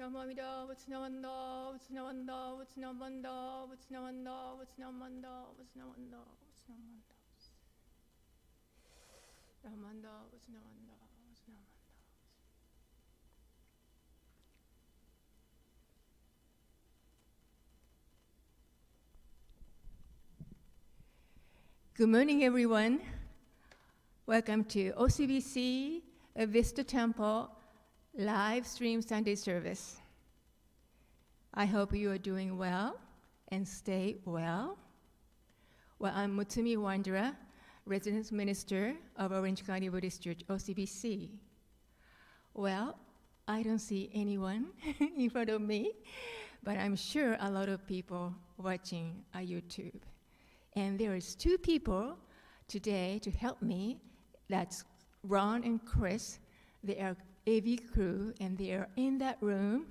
Namamida, Vachinamanda, Vachinamanda, Vachinamanda, Vachinamanda, Vachinamanda, Vachinamanda, Vachinamanda. Namanda, Vachinamanda, Vachinamanda. Good morning, everyone. Welcome to OCBC Vista Temple live stream Sunday service. I hope you are doing well and stay well. Well, I'm Mutsumi Wanderer, Residence Minister of Orange County Buddhist Church, OCBC. Well, I don't see anyone in front of me, but I'm sure a lot of people watching on YouTube. And there is two people today to help me. That's Ron and Chris. They are AV crew, and they are in that room,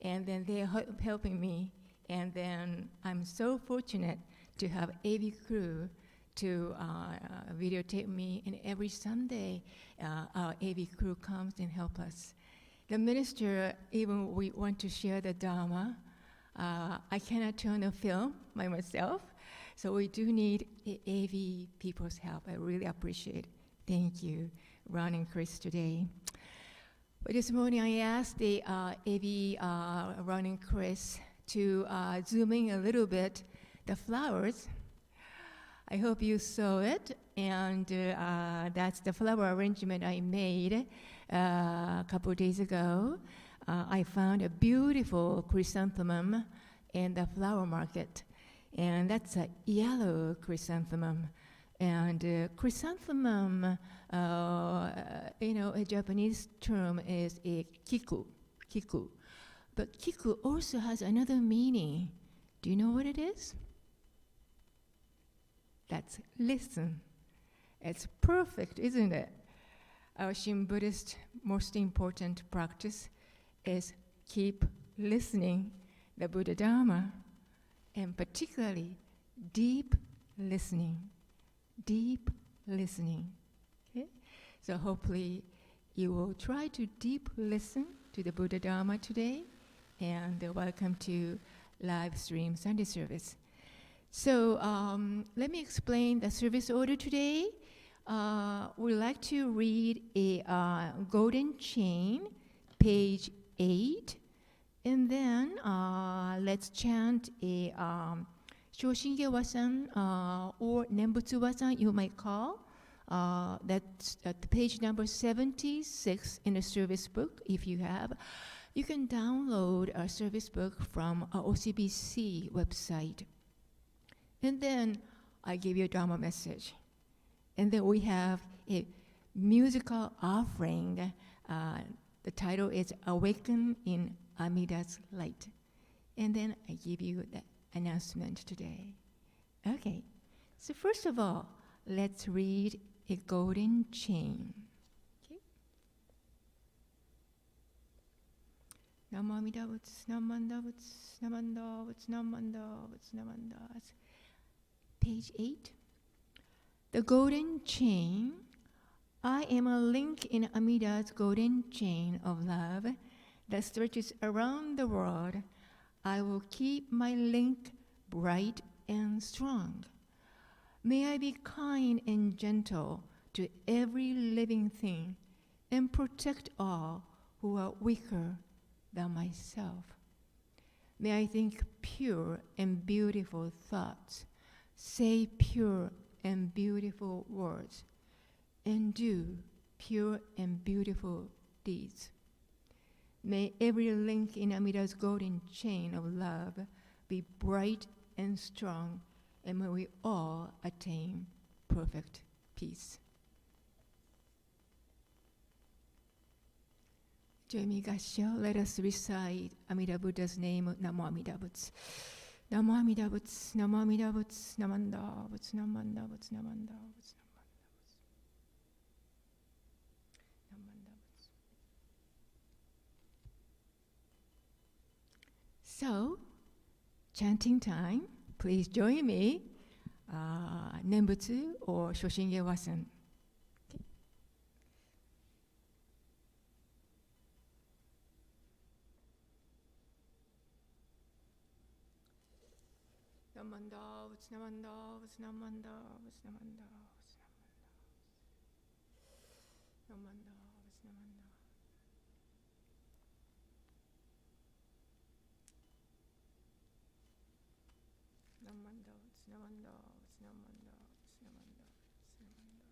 and then they are helping me. And then I'm so fortunate to have AV crew to videotape me, and every Sunday our AV crew comes and help us. The minister, even we want to share the Dharma, I cannot turn a film by myself, so we do need AV people's help. I really appreciate it. Thank you, Ron and Chris, today. But this morning I asked the AV Ron and Chris to zoom in a little bit the flowers. I hope you saw it, and that's the flower arrangement I made a couple days ago. I found a beautiful chrysanthemum in the flower market, and that's a yellow chrysanthemum. And chrysanthemum, a Japanese term is a kiku. But kiku also has another meaning. Do you know what it is? That's listen. It's perfect, isn't it? Our Shin Buddhist most important practice is keep listening the Buddha Dharma, and particularly deep listening. Deep listening. Okay? So hopefully you will try to deep listen to the Buddha Dharma today, and welcome to live stream Sunday service. So let me explain the service order today. We'd like to read a golden chain, page 8, and then let's chant a Shoshinge-wasan or Nembutsu-wasan, you might call. That's at page number 76 in the service book, if you have. You can download our service book from our OCBC website. And then I give you a Dharma message. And then we have a musical offering. The title is Awaken in Amida's Light. And then I give you the announcement today. Okay, so first of all, let's read a golden chain. Okay. Namamida Butsu, Namanda Butsu, Namanda Butsu, Namanda Butsu, Namanda. Page 8. The golden chain. I am a link in Amida's golden chain of love that stretches around the world. I will keep my link bright and strong. May I be kind and gentle to every living thing and protect all who are weaker than myself. May I think pure and beautiful thoughts, say pure and beautiful words, and do pure and beautiful deeds. May every link in Amida's golden chain of love be bright and strong, and may we all attain perfect peace. Join me, Gassho. Let us recite Amida Buddha's name, Namo Amida Butsu. Namo Amida Butsu, Namo Amida Butsu, Namanda Butsu, Namanda Butsu, Namanda Butsu. So, chanting time, please join me, Nembutsu or Shoshinge-wasan. Okay. Namanda, Namanda, Namanda, Namanda, Namanda, Namanda. Namanda, Namanda, Namanda, Namanda, Namanda.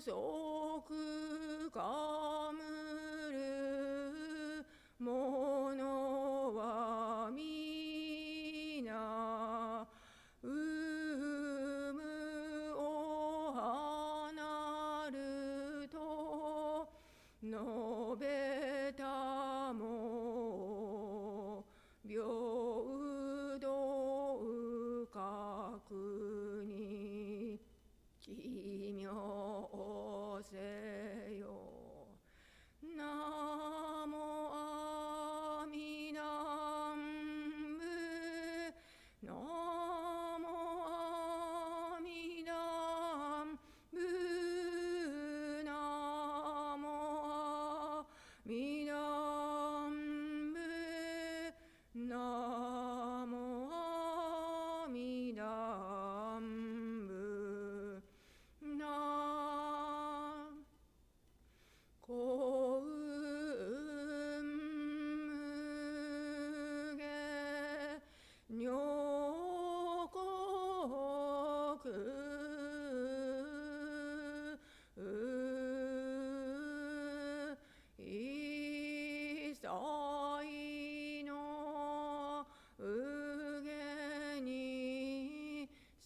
即かむるものはみなうむを離ると述べたも平等覚に奇妙せよ。ナモアミダンブ。ナモアミダンブ。ナモアミダンブ。ナモアミダンブ。な幸運無下女国一切の右下に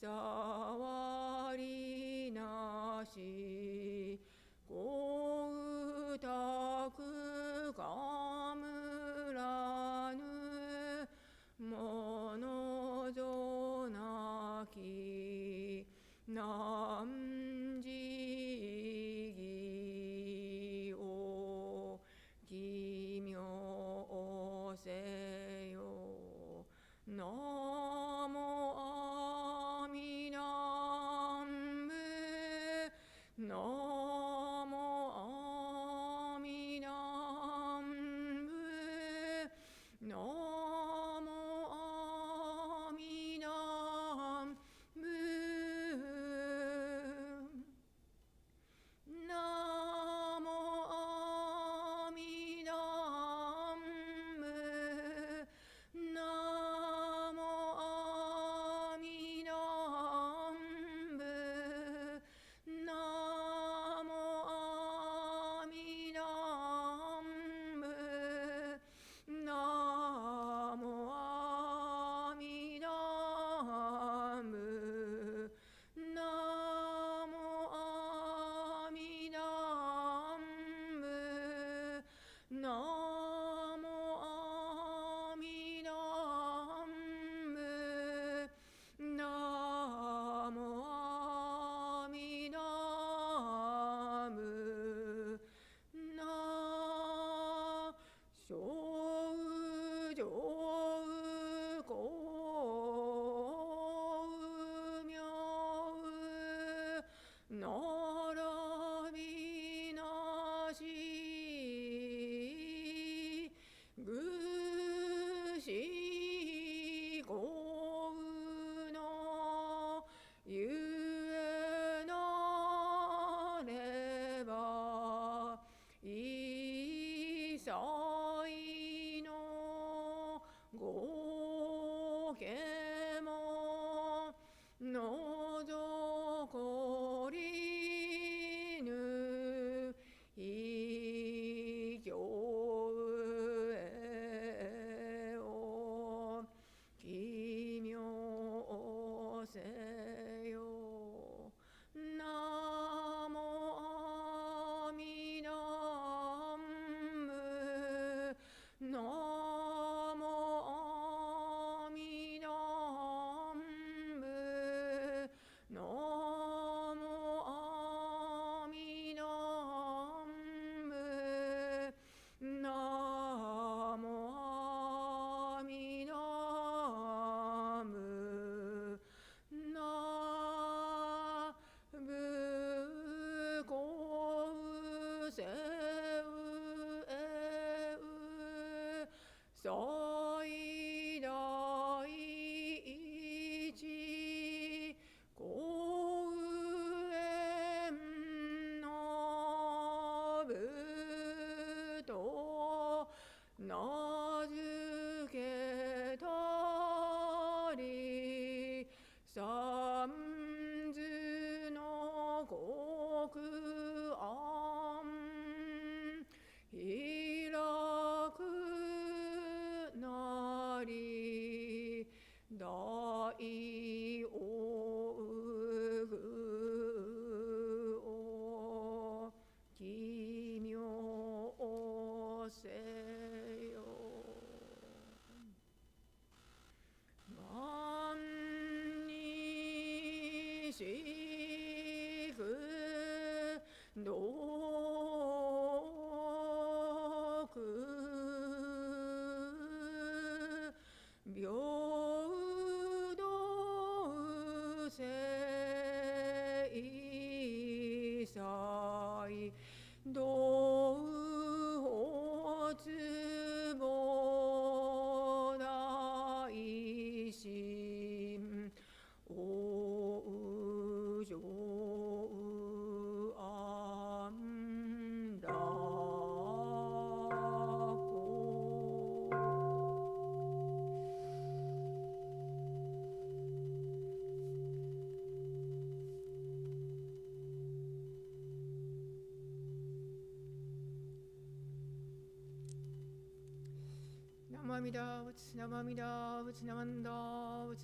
触りなしごうたくかむらぬものぞなきなんじぎを奇妙せよ。ナモアミダンブ。ナモアミダンブ。ナモアミダンブ。ナモアミダンブ。ナモアミダンブ。ナモアミダンブ。ナモアミダンブ。ナモアミダンブ。ナモアミダンブ。ナモアミダンブ。な小上公明並びなしぐしこうのゆえなれば一切のごけものぞこりぬ非常へを奇妙せよ。ナモアミダンブ。ナモアミダンブ。ナモアミダンブ。ナモアミダンブ。なぶこうせうえう最大一公園のぶと名付けたり三途の国し不能く平等性際同発もない心往生安楽Namamida, Namamida, Namanda,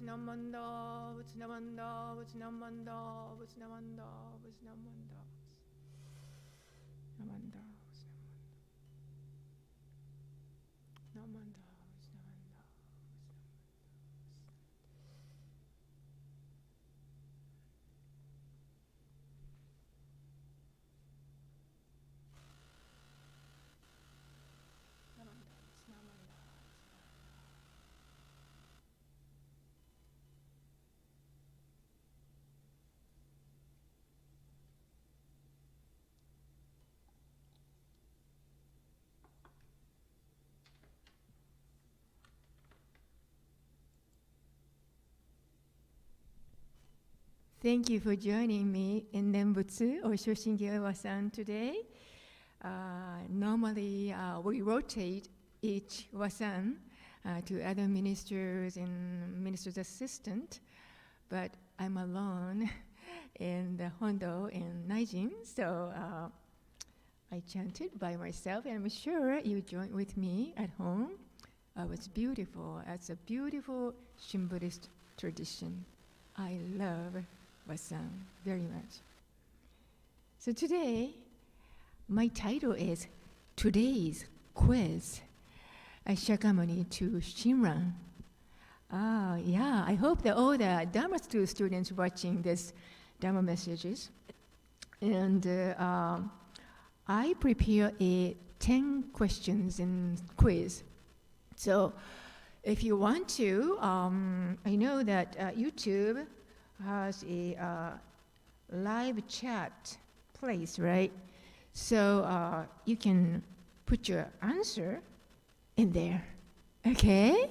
Namanda, Namanda, Namanda, Namanda, Namanda, Namanda, Namanda. Thank you for joining me in Nembutsu or Shoshingi-Ewa-san today. Normally, we rotate each Wasan to other ministers and minister's assistant, but I'm alone in the Hondo in Naijin, so I chanted by myself, and I'm sure you joined with me at home. It was beautiful. It's a beautiful Shin Buddhist tradition. I love Wasan very much. So today, my title is Today's Quiz, Śākyamuni to Shinran. Yeah, I hope that all the Dharma school students watching this Dharma messages. And I prepare a 10 questions in quiz. So if you want to, I know that YouTube has a live chat place, right? So you can put your answer in there, okay?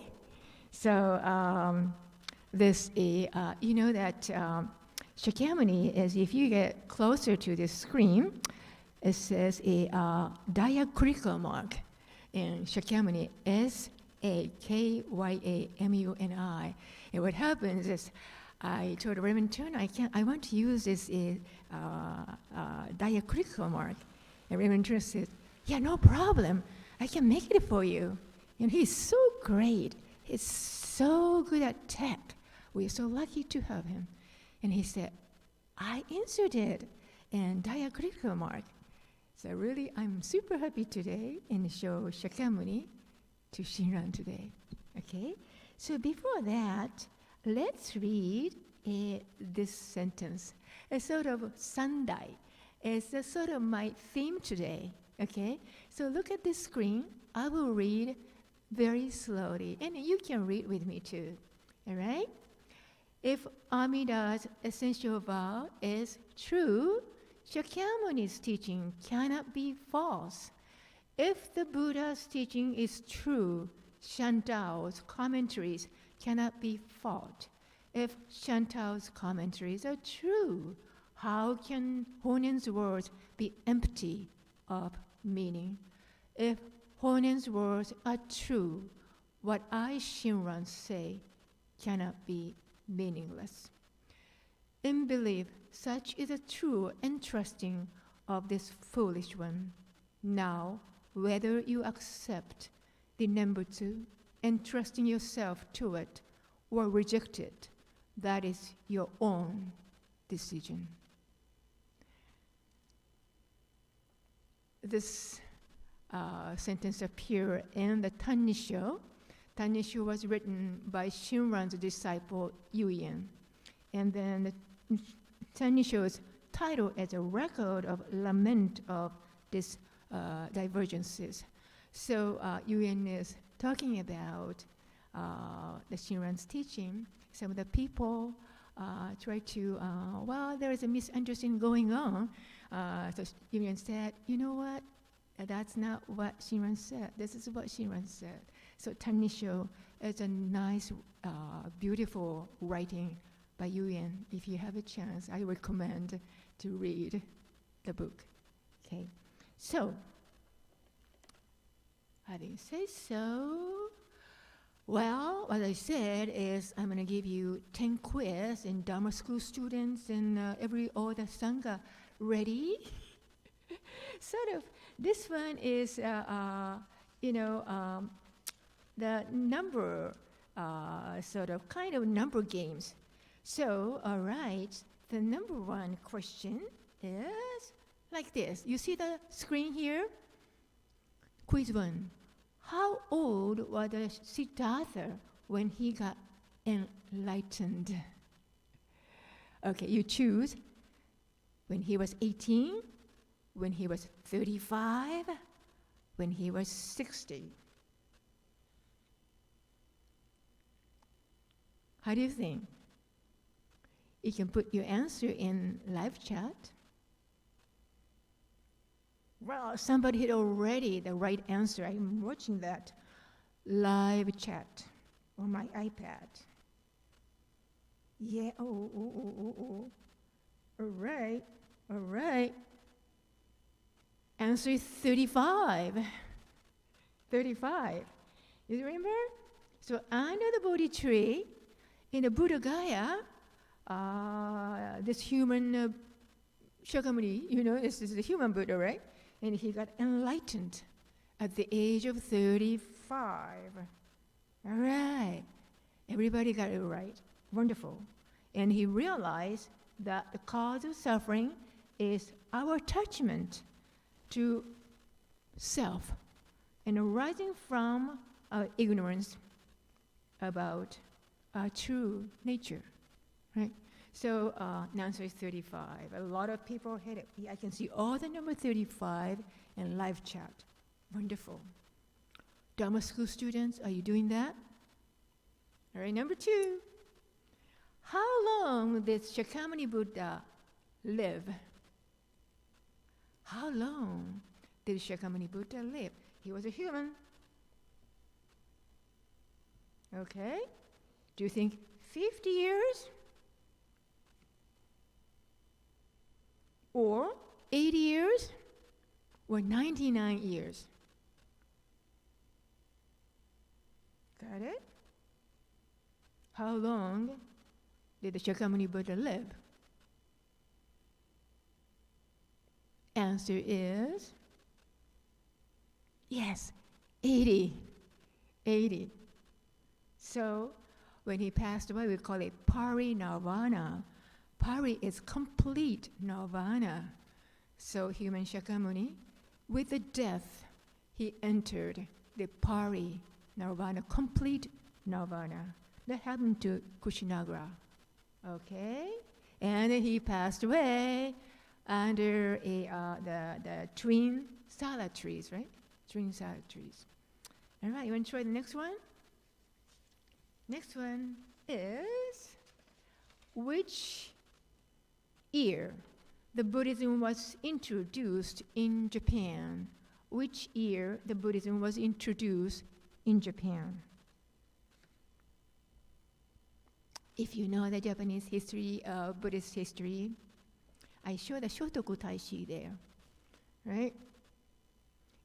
So this is, you know that Śākyamuni is, if you get closer to the screen, it says a diacritical mark in Śākyamuni, Śākyamuni. And what happens is, I told Reverend Turner, I want to use this diacritical mark. And Reverend Turner says, yeah, no problem. I can make it for you. And he's so great. He's so good at tech. We're so lucky to have him. And he said, I inserted a diacritical mark. So really, I'm super happy today and show Śākyamuni to Shinran today. Okay? So before that, let's read this sentence. It's sort of Sandai. It's a sort of my theme today. Okay? So look at this screen. I will read very slowly, and you can read with me too. All right? If Amida's essential vow is true, Śākyamuni's teaching cannot be false. If the Buddha's teaching is true, Shantao's commentaries cannot be false. If Shantao's commentaries are true, how can Honen's words be empty of meaning? If Honen's words are true, what I, Shinran, say cannot be meaningless. In belief, such is a true entrusting of this foolish one. Now, whether you accept the Nembutsu, entrusting yourself to it, or reject it, that is your own decision. This sentence appears in the Tannisho. Tannisho was written by Shinran's disciple Yuyen. And then Tanisho's title as a record of lament of these divergences. So Yuan is talking about the Shinran's teaching. Some of the people try to, there is a misunderstanding going on. So Yuan said, you know what? That's not what Shinran said. This is what Shinran said. So Tanisho is a nice, beautiful writing by Yuan. If you have a chance, I recommend to read the book. Okay, so having said so, well, what I said is I'm going to give you 10 quiz, and Dharma school students and all the Sangha ready. Sort of, this one is, the number, kind of number games. So, all right, the number one question is like this. You see the screen here? Quiz 1. How old was Siddhartha when he got enlightened? Okay, you choose when he was 18, when he was 35, when he was 60. How do you think? You can put your answer in live chat. Well, somebody had already the right answer. I'm watching that live chat on my iPad. Yeah, oh. All right. Answer is 35. 35. You remember? So under the Bodhi tree, in the Buddha Gaya, this human Śākyamuni, this is the human Buddha, right? And he got enlightened at the age of 35. All right. Everybody got it right. Wonderful. And he realized that the cause of suffering is our attachment to self and arising from our ignorance about our true nature, right? So the answer is 35. A lot of people hit it. I can see all the number 35 in live chat. Wonderful. Dharma school students, are you doing that? All right, number 2. How long did Śākyamuni Buddha live? How long did Śākyamuni Buddha live? He was a human. Okay. Do you think 50 years? Or 80 years? Or 99 years? Got it? How long did the Śākyamuni Buddha live? Answer is yes, 80. 80. So when he passed away, we call it parinirvana. Pari is complete nirvana. So human Śākyamuni, with the death, he entered the parinirvana, complete nirvana. That happened to Kushinagara. Okay? And he passed away under the twin salad trees, right? Twin salad trees. All right, you want to try the next one? Next one is, which year the Buddhism was introduced in Japan? Which year the Buddhism was introduced in Japan? If you know the Japanese history, Buddhist history, I show the Shotoku Taishi there, right?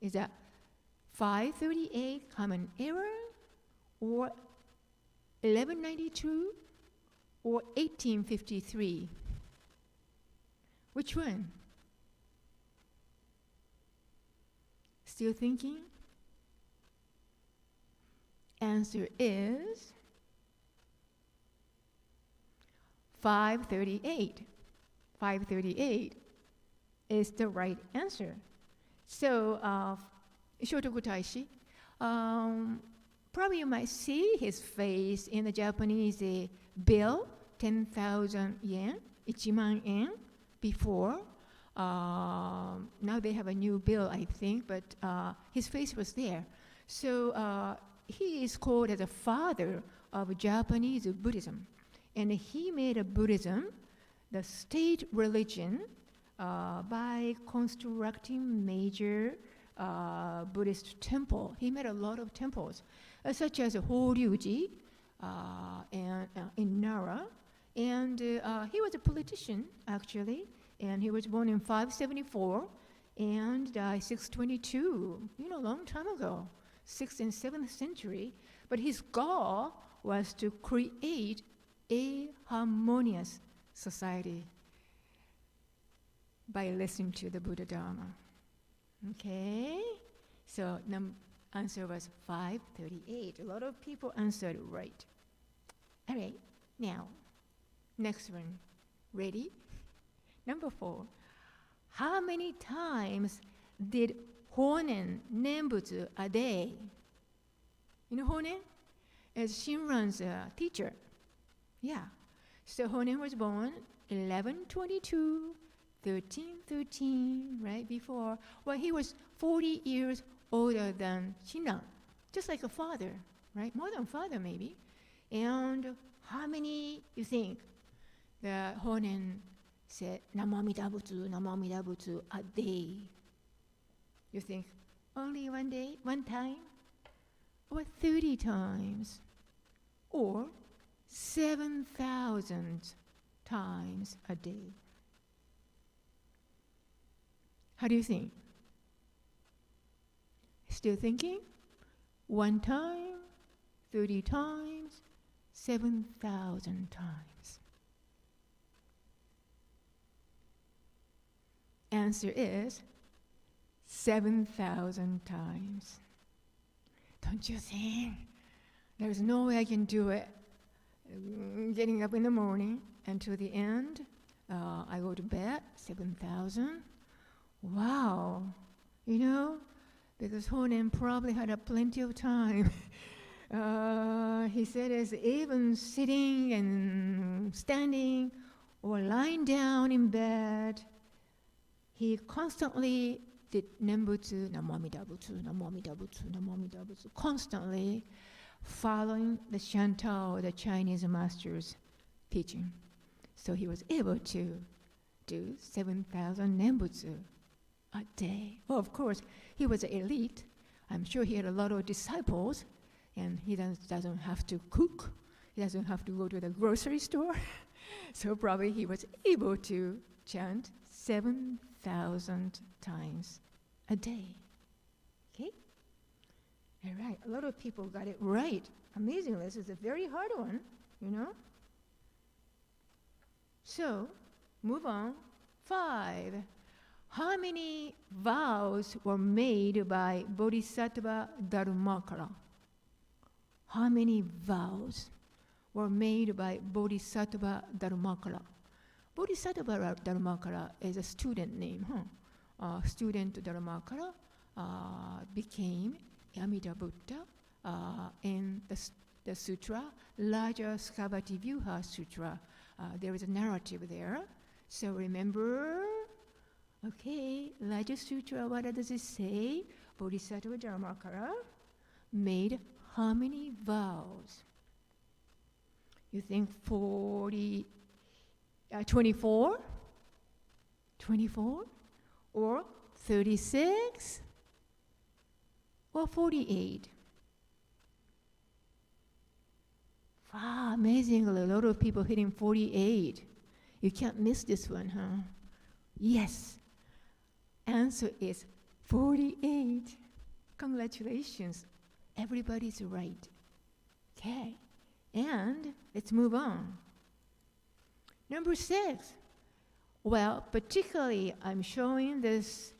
Is that 538 Common Era, or 1192, or 1853? Which one? Still thinking? Answer is 538. 538 is the right answer. So, Shotoku Taishi, probably you might see his face in the Japanese bill, 10,000 yen, 1,000,000 yen before. Now they have a new bill, I think, but his face was there. So he is called as a father of Japanese Buddhism. And he made a Buddhism the state religion by constructing major Buddhist temple. He made a lot of temples, such as Horyuji and in Nara. And he was a politician, actually, and he was born in 574 and died 622, a long time ago, 6th and 7th century. But his goal was to create a harmonious society by listening to the Buddha Dharma. Okay? So answer was 538. A lot of people answered right. All right, now, next one. Ready? Number 4. How many times did Honen Nembutsu a day? You know Honen? As Shinran's teacher. Yeah. So Honen was born 1122, 1313, right before. Well, he was 40 years older than Shinran, just like a father, right? More than father, maybe. And how many you think the Honen said Namamida Butsu a day? You think only one day, one time? Or 30 times? Or 7,000 times a day? How do you think? Still thinking? One time, 30 times, 7,000 times. Answer is 7,000 times. Don't you think? There's no way I can do it. Getting up in the morning until the end, I go to bed, 7,000. Wow, because Honen probably had plenty of time. He said it's even sitting and standing or lying down in bed, he constantly did Nembutsu, Namamida Butsu, Namamida Butsu, Namamida Butsu, constantly following the Shantao, the Chinese master's teaching. So he was able to do 7,000 Nembutsu a day. Well, of course, he was an elite. I'm sure he had a lot of disciples, and he doesn't have to cook. He doesn't have to go to the grocery store. So probably he was able to chant 7,000 times a day. Okay? All right, a lot of people got it right. Amazingly, this is a very hard one, So, move on. 5. How many vows were made by Bodhisattva Dharmakara? How many vows were made by Bodhisattva Dharmakara? Bodhisattva Dharmakara is a student name, Student Dharmakara became Amida Buddha in the sutra, larger Skavati-Vyuha Sutra. There is a narrative there. So remember, okay, larger sutra, what does it say? Bodhisattva Dharmakara made how many vows? You think 24? 24? Or 36? Or 48? Wow, amazingly, a lot of people hitting 48. You can't miss this one, huh? Yes. Answer is 48. Congratulations. Everybody's right. Okay. And let's move on. Number 6. Well, particularly, I'm showing this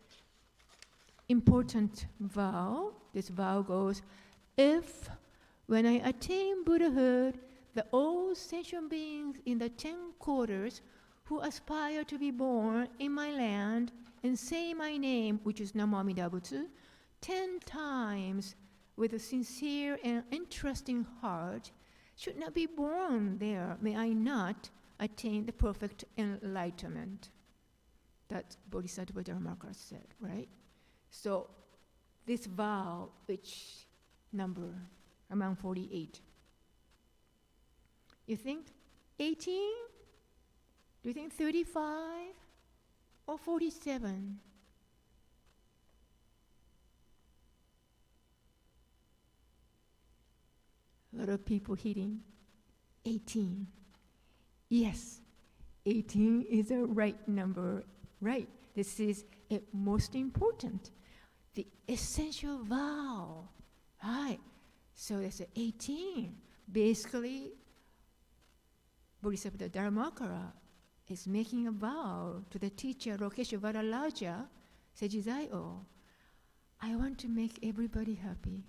important vow. This vow goes, if when I attain Buddhahood, the all sentient beings in the 10 quarters who aspire to be born in my land and say my name, which is Namamida Butsu, 10 times with a sincere and interesting heart, should not be born there. May I not attain the perfect enlightenment. That Bodhisattva Dharmakara said, right? So this vow, which number among 48? You think 18? Do you think 35 or 47? A lot of people hitting 18. Yes, 18 is a right number, right? This is most important, the essential vow, right? So it's 18. Basically, Bodhisattva Dharmakara is making a vow to the teacher Lokesha Varalaja Sejizaio. I want to make everybody happy.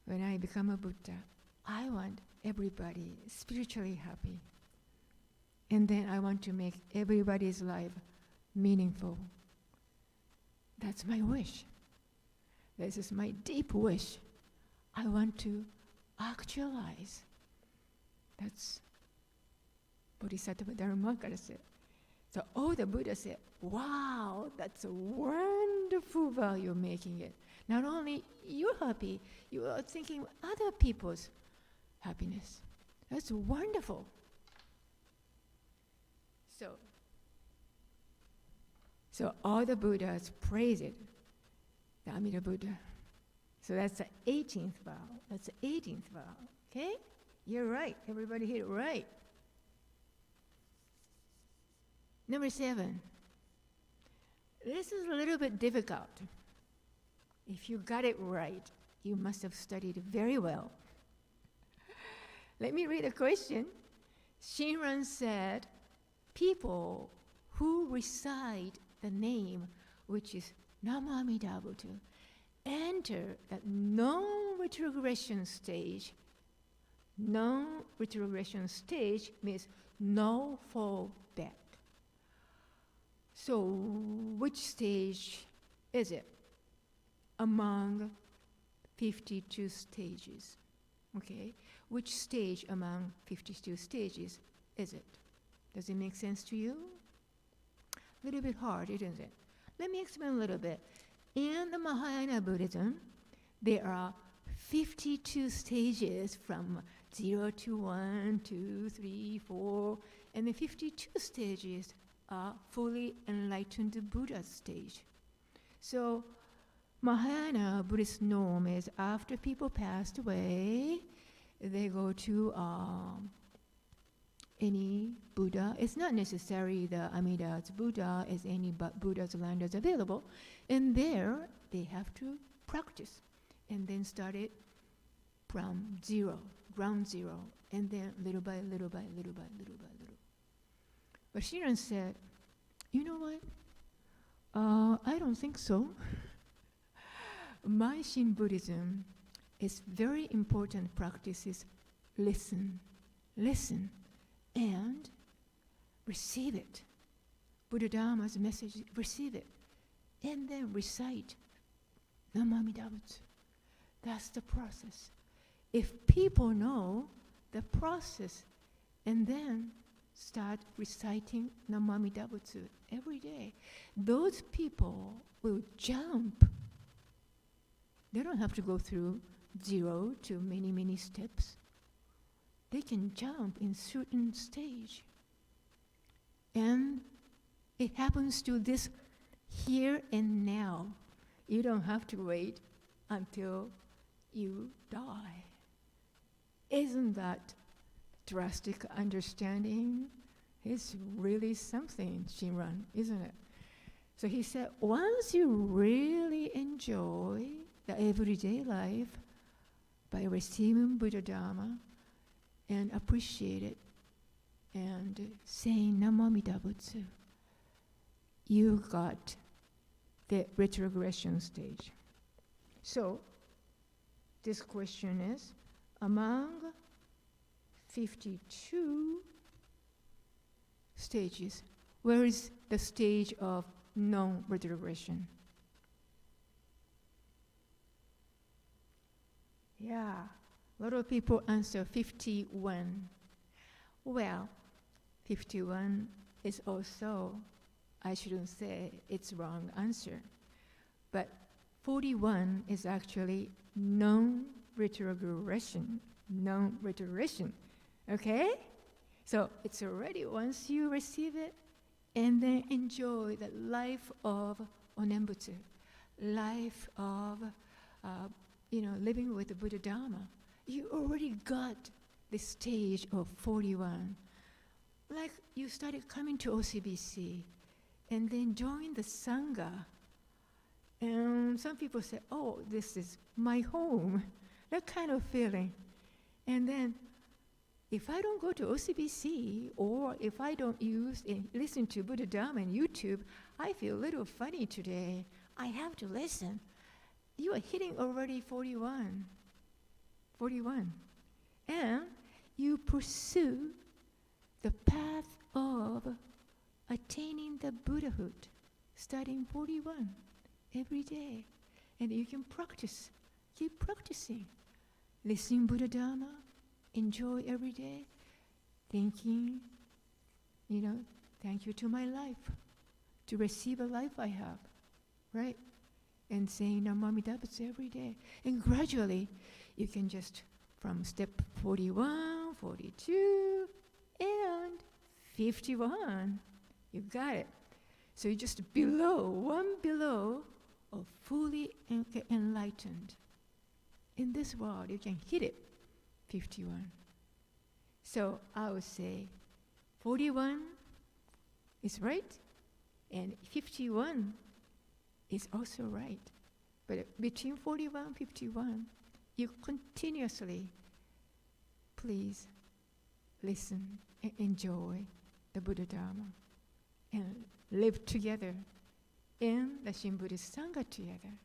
When I become a Buddha, I want everybody spiritually happy. And then I want to make everybody's life meaningful. That's my wish. This is my deep wish. I want to actualize. That's Bodhisattva Dharmakara said. So all the Buddhas said, wow, that's a wonderful vow you're making it. Not only you're happy, you are thinking other people's happiness. That's wonderful. So all the Buddhas praise it, the Amida Buddha. So that's the 18th vow. That's the 18th vow. Okay? You're right. Everybody hit it right. Number 7. This is a little bit difficult. If you got it right, you must have studied very well. Let me read the question. Shinran said, people who recite the name, which is Namamida Buddha, enter the non-retrogression stage. Non-retrogression stage means no fall back. So which stage is it among 52 stages? Okay, which stage among 52 stages is it? Does it make sense to you? A little bit hard, isn't it? Let me explain a little bit. In the Mahayana Buddhism, there are 52 stages from 0 to 1, 2, 3, 4, and the 52 stages are fully enlightened Buddha stage. So Mahayana Buddhist norm is after people passed away, they go to any Buddha. It's not necessary the Amida's Buddha is any but Buddha's land is available. And there they have to practice and then start it from zero, ground zero, and then little by little by little by little by little. But Shinran said, you know what? I don't think so. My Shin Buddhism is very important practice is listen, and receive it. Buddha Dharma's message, receive it, and then recite Namamida Butsu. That's the process. If people know the process and then start reciting Namamida Butsu every day, those people will jump. They don't have to go through 0 to many, many steps. They can jump in certain stage. And it happens to this here and now. You don't have to wait until you die. Isn't that drastic understanding? It's really something, Shinran, isn't it? So he said, once you really enjoy the everyday life by receiving Buddha Dharma and appreciate it and saying Namamida Butsu, you got the retrogression stage. So this question is, among 52 stages, where is the stage of non-retrogression? Yeah, a lot of people answer 51. Well, 51 is also, I shouldn't say it's wrong answer, but 41 is actually non-retrogression, okay? So it's already, once you receive it, and then enjoy the life of Onenbutsu, life of, living with the Buddha Dharma. You already got the stage of 41. Like you started coming to OCBC and then joined the Sangha. And some people say, oh, this is my home, that kind of feeling. And then if I don't go to OCBC, or if I don't listen to Buddha Dharma and YouTube, I feel a little funny today. I have to listen. You are hitting already 41. And you pursue the path of attaining the Buddhahood, starting 41 every day. And you can practice, keep practicing. Listening Buddha Dharma, enjoy every day, thinking, thank you to my life, to receive a life I have, right? And saying Namami Dabutsu every day. And gradually, you can just, from step 41, 42, and 51, you got it. So you're just one below of fully enlightened. In this world, you can hit it, 51. So I would say 41 is right, and 51 is also right. But between 41 and 51, you continuously, please, listen and enjoy the Buddha Dharma and live together in the Shin Buddhist Sangha together.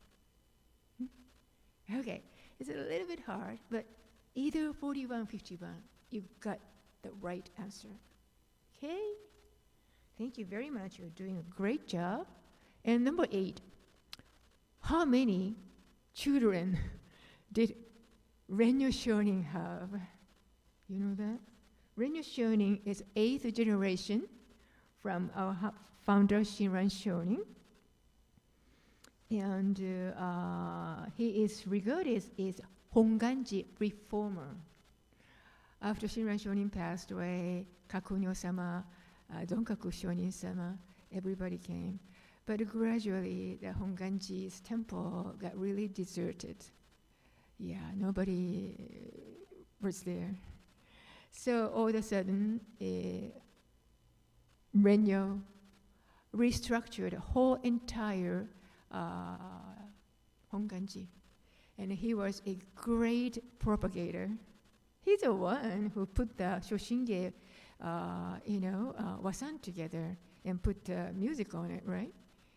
Okay, it's a little bit hard, but either 41 or 51, you got the right answer. Okay? Thank you very much. You're doing a great job. And number 8, how many children did Renyo Shonin have? You know that? Renyo Shonin is 8th generation from our founder Shinran Shonin. And he is regarded as Honganji reformer. After Shinran Shonin passed away, Kakunyo-sama, Donkaku Shonin-sama, everybody came. But gradually, the Honganji's temple got really deserted. Yeah, nobody was there. So all of a sudden, Renyo restructured the whole entire Honganji. And he was a great propagator. He's the one who put the Shoshinge, wasan together and put music on it, right?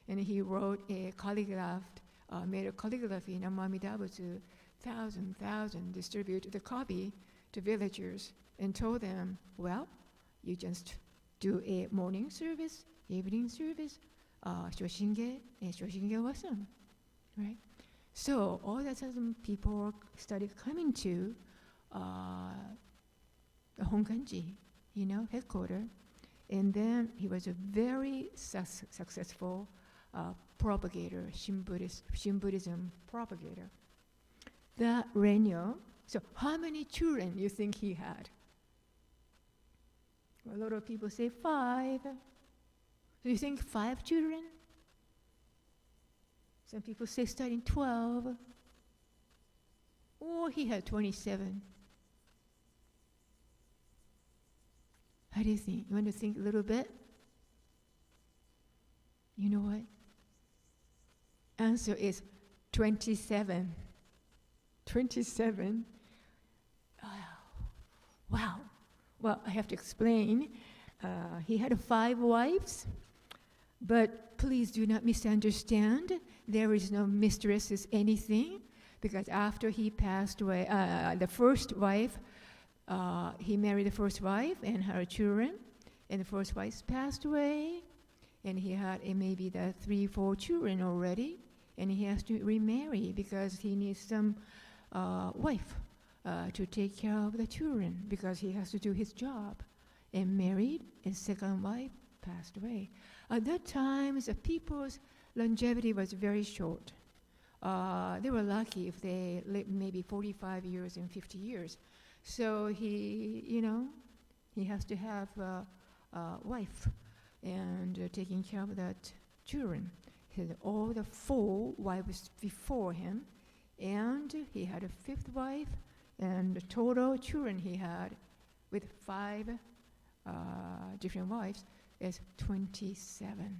And he wrote made a calligraphy in Namami Dabutsu, thousand, distribute the copy to villagers and told them, well, you just do a morning service, evening service, Shoshinge and Shoshinge wasan, right? So all of a sudden people started coming to the Honganji, headquarters. And then he was a very successful propagator, Shin Buddhism propagator. The Renyo, so how many children you think he had? A lot of people say 5. Do you think 5 children? Some people say starting 12. Or he had 27. How do you think? You want to think a little bit? You know what? Answer is 27. 27. Oh, wow. Well, I have to explain. He had 5 wives, but please do not misunderstand. There is no mistresses anything, because after he passed away, the first wife, he married the first wife and her children, and the first wife passed away, and he had maybe the 3-4 children already, and he has to remarry because he needs some wife to take care of the children, because he has to do his job. and married. His second wife passed away. At that time, the people's longevity was very short. They were lucky if they lived maybe 45 years and 50 years. So he has to have a wife and taking care of that children. He had all the 4 wives before him, and he had a 5th wife, and the total children he had with 5 different wives is 27.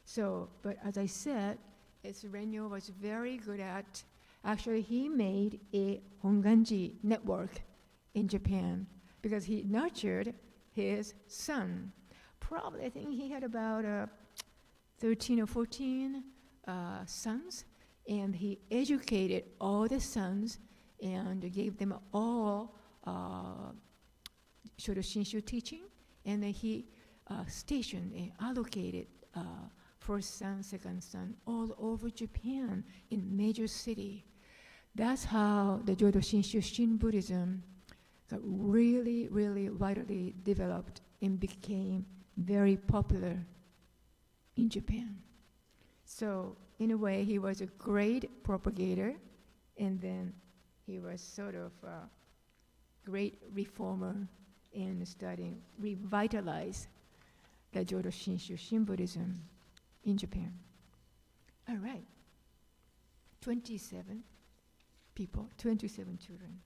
So, but as I said, Renyo was very good at, actually he made a Honganji network in Japan because he nurtured his son. Probably, I think he had about 13 or 14 sons, and he educated all the sons and gave them all Shodo Shinshu teaching, and then he stationed and allocated first son, second son all over Japan in major city. That's how the Jodo Shinshu Shin Buddhism got really, really widely developed and became very popular in Japan. So in a way, he was a great propagator, and then he was sort of a great reformer in studying, revitalize the Jodo Shinshu Shin Buddhism in Japan. All right, 27 people, 27 children.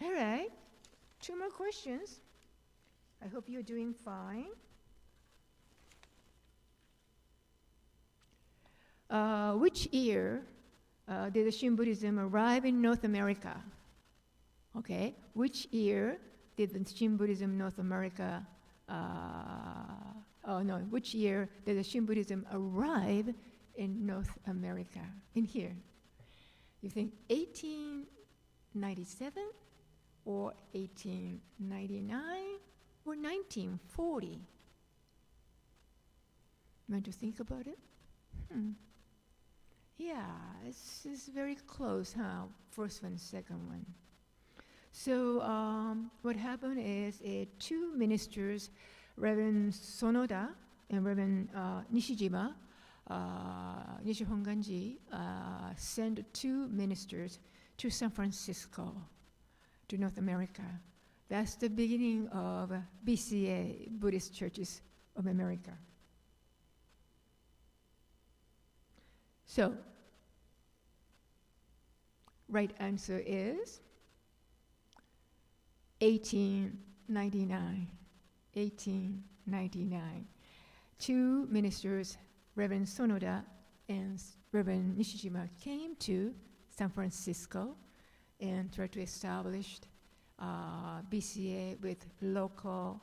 All right, 2 more questions. I hope you're doing fine. Which year did the Shin Buddhism arrive in North America? Okay, which year did the Shin Buddhism North America, which year did the Shin Buddhism arrive in North America, in here? You think 1897 or 1899 or 1940? Want to think about it? Yeah, it's very close, huh? First one, second one. So what happened is 2 ministers, Reverend Sonoda and Reverend Nishijima, Nishi Honganji, sent 2 ministers to San Francisco, to North America. That's the beginning of BCA, Buddhist Churches of America. So, right answer is 1899. 1899. 2 ministers, Reverend Sonoda and Reverend Nishijima, came to San Francisco and tried to establish BCA with local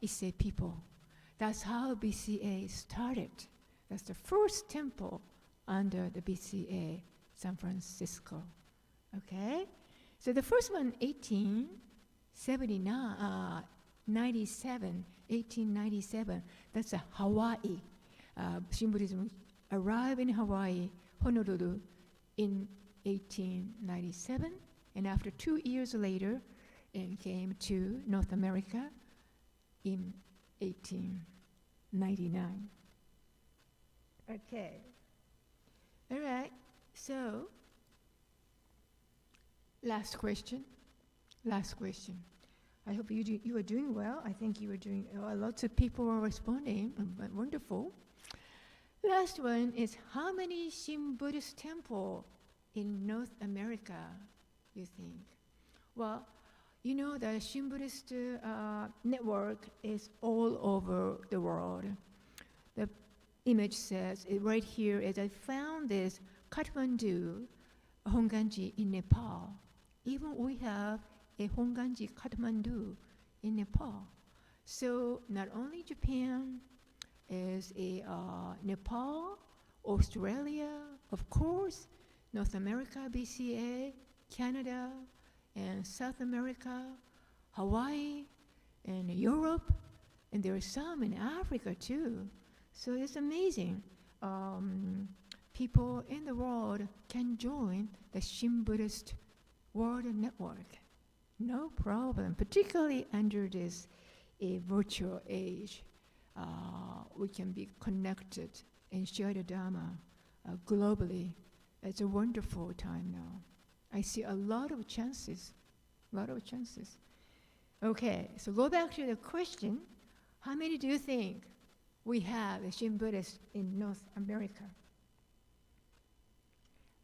Issei people. That's how BCA started. That's the first temple under the BCA, San Francisco. Okay? So the first one, 1897, that's a Hawaii. Shin Buddhism arrived in Hawaii, Honolulu, in 1897, and after 2 years later, it came to North America in 1899. Okay. All right. So, last question. I hope you are doing well. I think you are doing. Lots of people are responding. Wonderful. Last one is, how many Shin Buddhist temples in North America, you think? Well, you know the Shin Buddhist network is all over the world. The image says, right here, as I found this Kathmandu Honganji in Nepal. Even we have a Honganji Kathmandu in Nepal. So not only Japan is a Nepal, Australia, of course, North America, BCA, Canada, and South America, Hawaii, and Europe, and there are some in Africa too. So it's amazing. People in the world can join the Shin Buddhist World Network. No problem, particularly under this a virtual age. We can be connected and share the Dharma globally. It's a wonderful time now. I see a lot of chances. Okay, so go back to the question. How many do you think we have as Shin Buddhists in North America?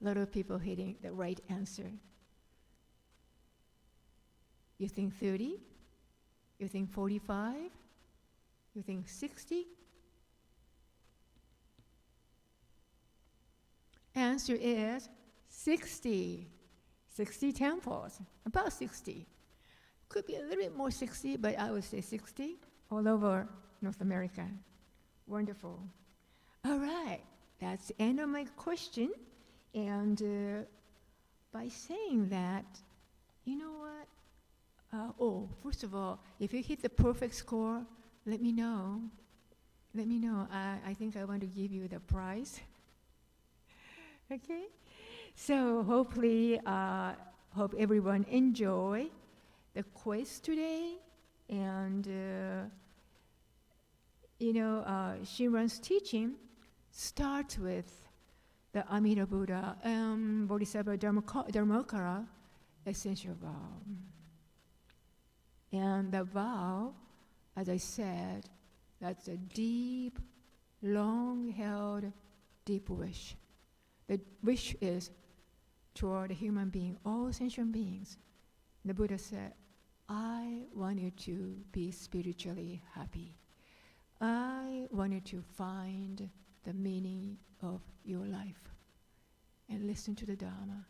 A lot of people hitting the right answer. You think 30? You think 45? You think 60? Answer is 60. 60 temples, about 60. Could be a little bit more 60, but I would say 60 all over North America. Wonderful. All right, that's the end of my question. And by saying that, you know what? First of all, if you hit the perfect score, let me know. I think I want to give you the prize. Okay? So hopefully, hope everyone enjoy the quiz today. And, Shinran's teaching starts with the Amida Buddha and Bodhisattva Dharmakara essential vow. And the vow, as I said, that's a deep, long-held, deep wish. The wish is toward a human being, all sentient beings. The Buddha said, I want you to be spiritually happy. I want you to find the meaning of your life and listen to the Dharma.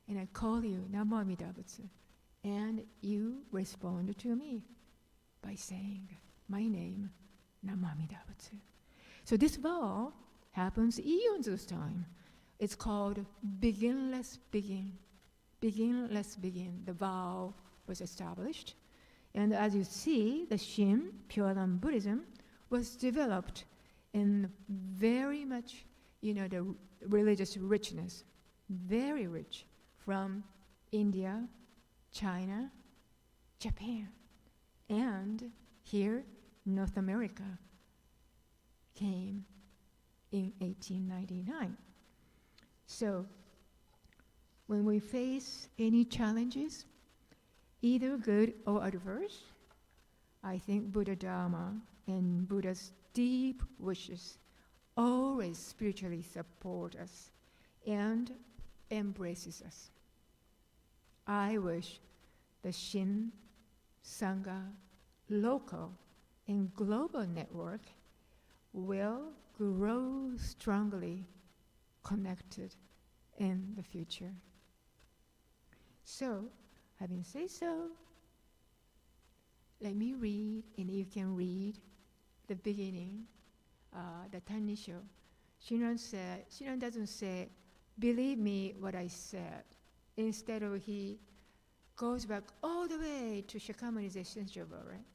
And I call you Namo Amida Butsu. And you respond to me by saying my name, Namo Amida Butsu. So this vow happens eons of time. It's called beginless begin. Beginless begin. The vow was established. And as you see, the Shin, Pure Land Buddhism, was developed in very much, the religious richness, very rich, from India, China, Japan, and here, North America came in 1899. So, when we face any challenges, either good or adverse, I think Buddha Dharma and Buddha's deep wishes always spiritually support us and embraces us. I wish the Shin, Sangha, local and global network will grow strongly connected in the future. So, having said so, let me read, and you can read the beginning, the Tannisho. Shinran doesn't say, believe me what I said. Instead of he goes back all the way to Shākyamuni's essential vow, right?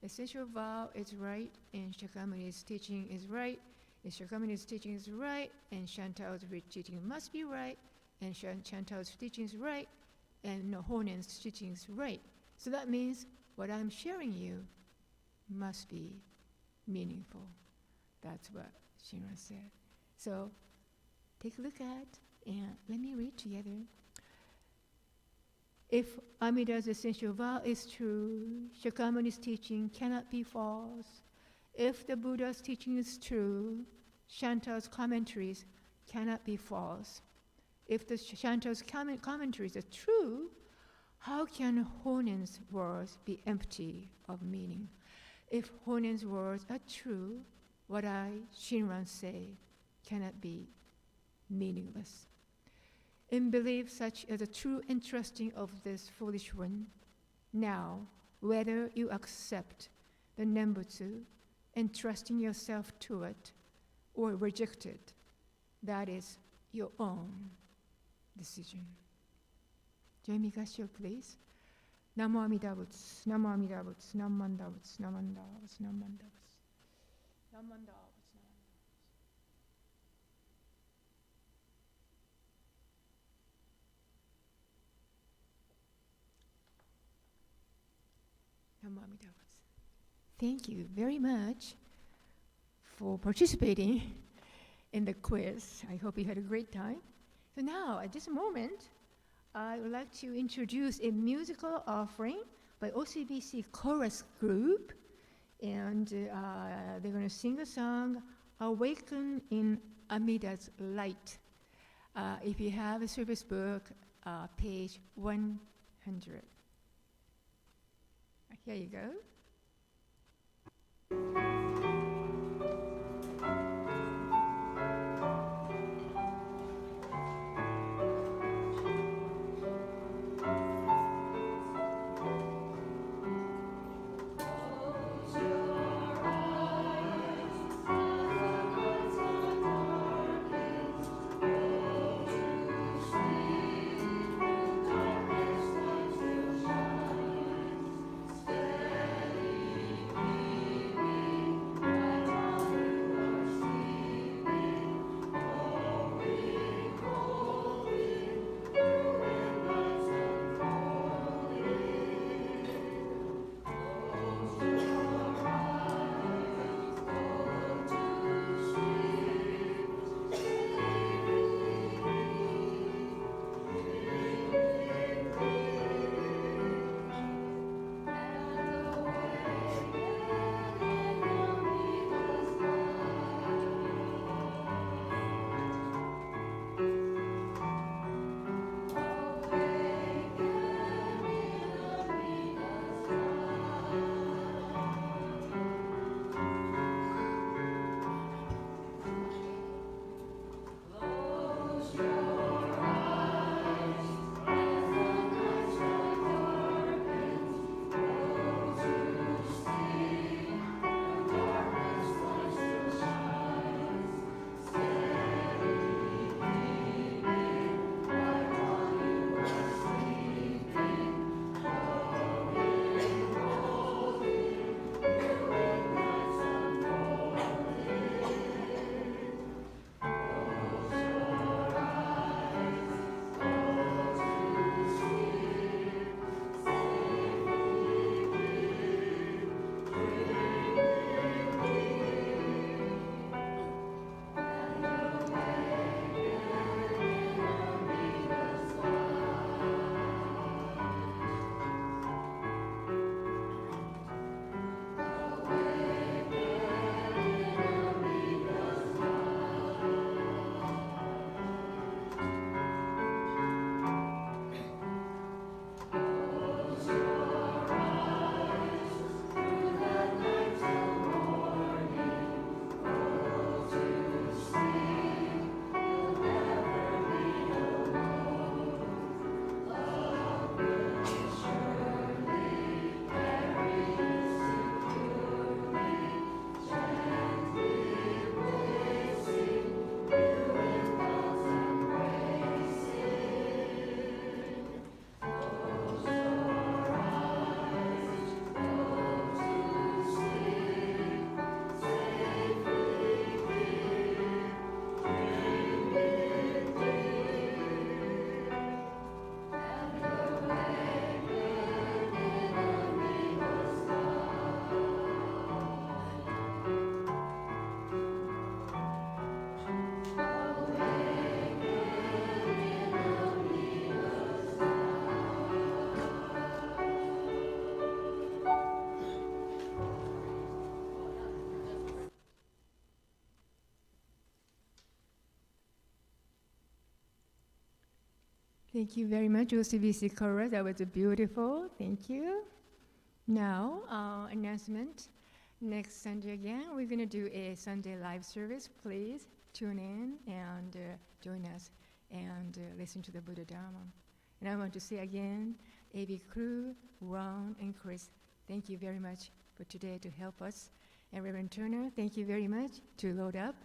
Essential vow is right, and Shākyamuni's teaching is right, and Shākyamuni's teaching is right, and Shantao's teaching must be right, and Shantao's teaching is right, and Honen's teaching is right. So that means what I'm sharing you must be meaningful. That's what Shinran said. So take a look at, and let me read together. If Amida's essential vow is true, Shākyamuni's teaching cannot be false. If the Buddha's teaching is true, Shantao's commentaries cannot be false. If the Shantao's commentaries are true, how can Honen's words be empty of meaning? If Honen's words are true, what I, Shinran, say cannot be meaningless. In belief such as a true entrusting of this foolish one, now, whether you accept the Nembutsu, entrusting yourself to it, or reject it, that is your own decision. Join me, Gashio, please. Namo Amida Butsu, Namo Amida Butsu, Namanda Butsu, Namanda Butsu, Namanda Butsu, Namanda Butsu. thank you very much for participating in the quiz. I hope you had a great time. So now, at this moment, I would like to introduce a musical offering by OCBC Chorus Group. And they're going to sing a song, Awaken in Amida's Light. If you have a service book, page 100. Here you go. Thank you very much, OCBC Chorus. That was beautiful. Thank you. Now, announcement. Next Sunday again, we're going to do a Sunday live service. Please tune in and join us and listen to the Buddha Dharma. And I want to say again, AV crew, Ron and Chris, thank you very much for today to help us. And Reverend Turner, thank you very much to load up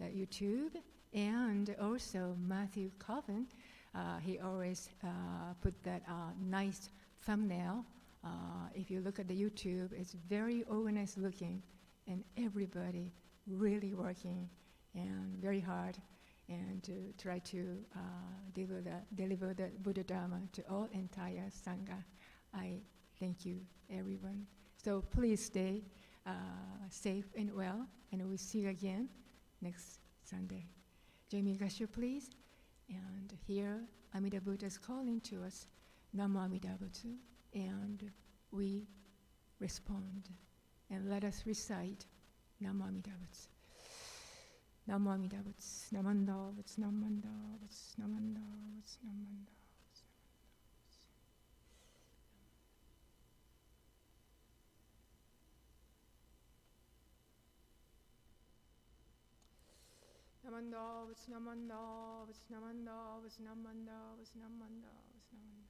YouTube. And also Matthew Coffin, he always put that nice thumbnail. If you look at the YouTube, it's very organized looking, and everybody really working and very hard, and to try to deliver the Buddha Dharma to all entire Sangha. I thank you, everyone. So please stay safe and well, and we'll see you again next Sunday. Join me, Gashu, please. And here, Amida Buddha is calling to us, Namo Amida Butsu, and we respond. And let us recite Namo Amida Butsu. Namo Amida Butsu, Namanda Butsu, Namanda Butsu, Namanda Butsu, Namanda. Namanda, Namanda, Namanda, Namanda, Namanda, Namanda, Namanda.